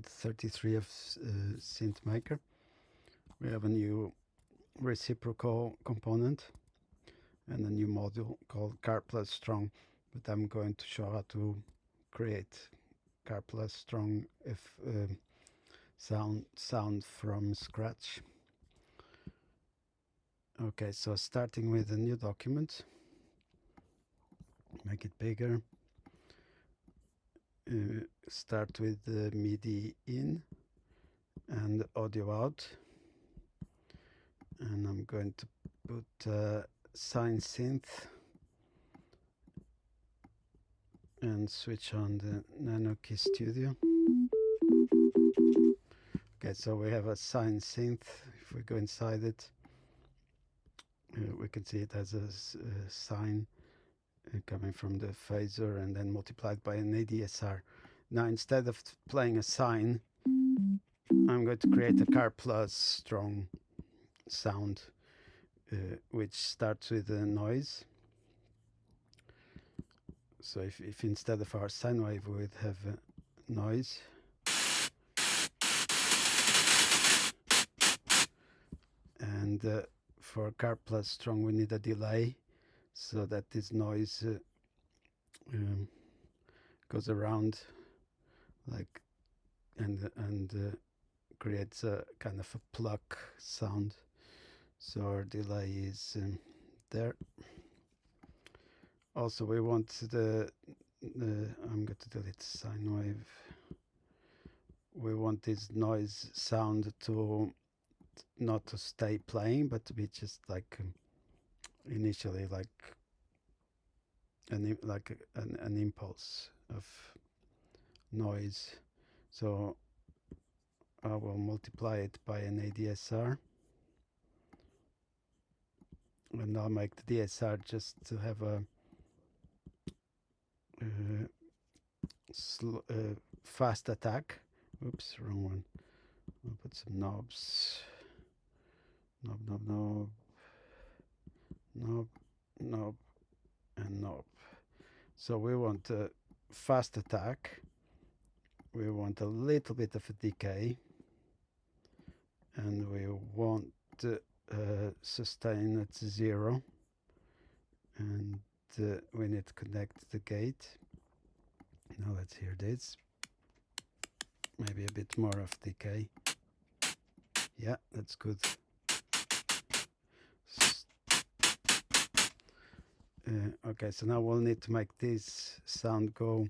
33 of SynthMaker. We have a new reciprocal component and a new module called Karplus-Strong, but I'm going to show how to create Karplus-Strong if sound from scratch. Okay, so starting with a new document, make it bigger. Start with the MIDI in and audio out, and I'm going to put Sine Synth and switch on the Nano Key Studio. Okay, so we have a Sine Synth. If we go inside it, we can see it has a sine coming from the phaser and then multiplied by an ADSR. Now, instead of playing a sine, I'm going to create a Karplus-Strong sound, which starts with a noise. So if instead of our sine wave we would have a noise, and for Karplus-Strong we need a delay so that this noise goes around like and creates a kind of a pluck sound. So our delay is there. Also, we want the I'm going to delete sine wave. We want this noise sound to not to stay playing, but to be just like initially like an impulse of noise. So I will multiply it by an ADSR, and I'll make the DSR just to have a fast attack. Oops, wrong one. I'll put some knobs. Knob, knob, knob, knob, knob, and knob. So we want a fast attack. We want a little bit of a decay, and we want sustain at 0, and we need to connect the gate. Now let's hear this. Maybe a bit more of decay. Yeah, that's good. Okay, so now we'll need to make this sound go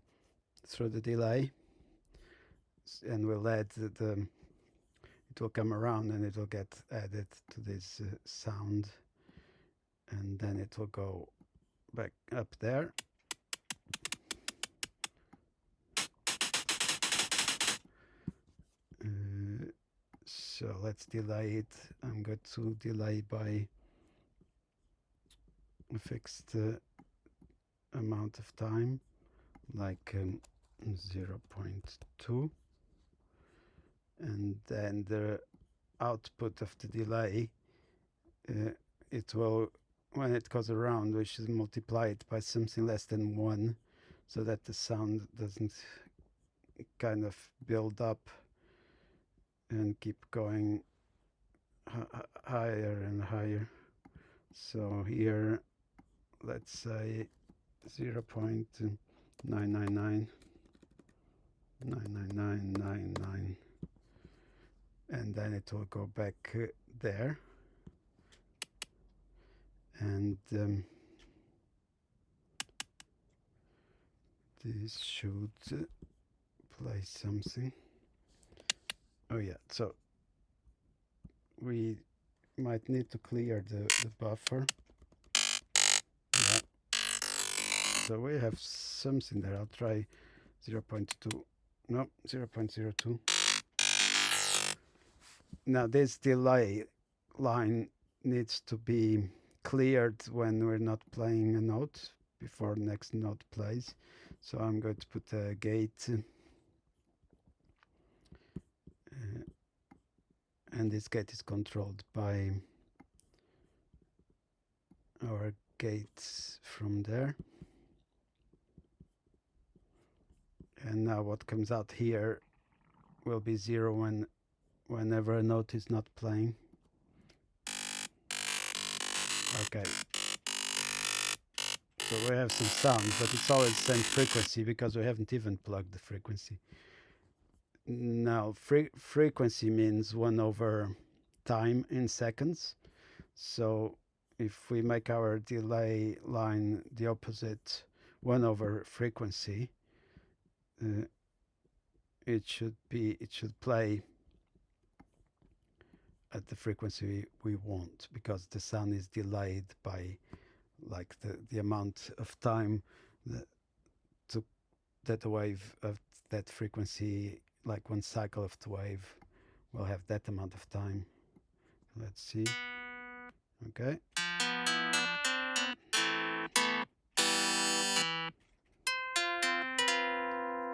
through the delay, and we'll add it will come around and it will get added to this sound, and then it will go back up there. So let's delay it. I'm going to delay by a fixed amount of time, like 0.2, and then the output of the delay, it will, when it goes around, we should multiply it by something less than 1, so that the sound doesn't kind of build up and keep going higher and higher. So here, let's say 0.999, and then it will go back there, and this should play something. Oh yeah, so we might need to clear the buffer. Yeah. So we have something there. I'll try 0.2. No, 0.02. Now this delay line needs to be cleared when we're not playing a note, before the next note plays. So I'm going to put a gate, and this gate is controlled by our gates from there. And now what comes out here will be 0 whenever a note is not playing. Okay. So we have some sounds, but it's always the same frequency because we haven't even plugged the frequency. Now, frequency means 1 over time in seconds. So if we make our delay line the opposite, 1 over frequency, it should play at the frequency we want, because the sound is delayed by like the amount of time that the wave of that frequency, like one cycle of the wave will have that amount of time. Let's see. Okay.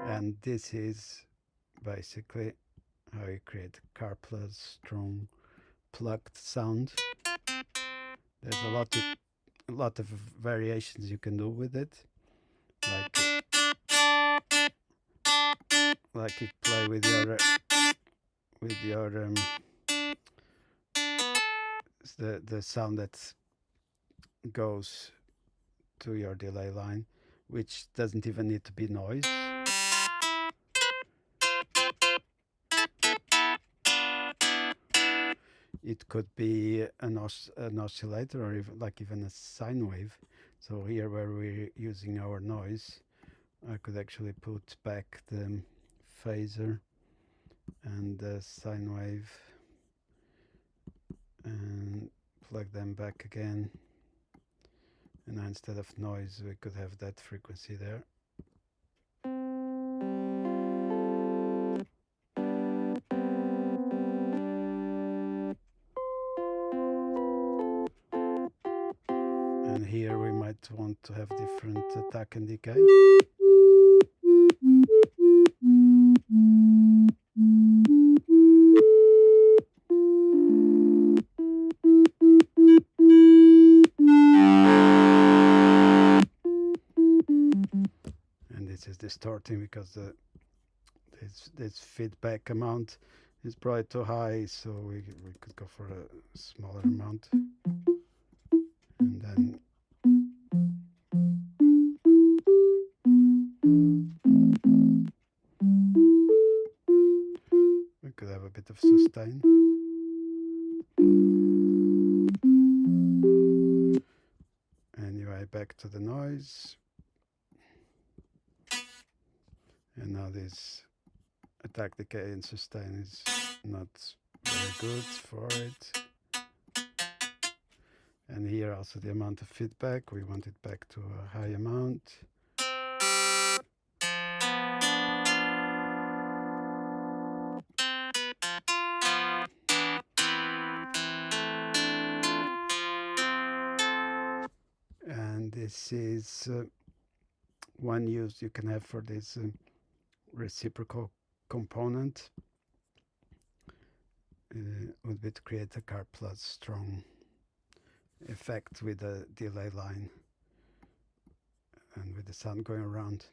And this is basically how you create a Karplus-Strong plucked sound. There's a lot of variations you can do with it, like you play with your the sound that goes to your delay line, which doesn't even need to be noise. It could be an oscillator, or even a sine wave. So here, where we're using our noise, I could actually put back the phaser and the sine wave and plug them back again. And now, instead of noise, we could have that frequency there. And here we might want to have different attack and decay. And this is distorting because this feedback amount is probably too high, so we could go for a smaller amount. And then we could have a bit of sustain. Anyway, back to the noise. And now this attack, decay and sustain is not very good for it. And here also the amount of feedback, we want it back to a high amount. And this is one use you can have for this reciprocal component would be to create a Karplus-Strong effect with a delay line and with the sound going around.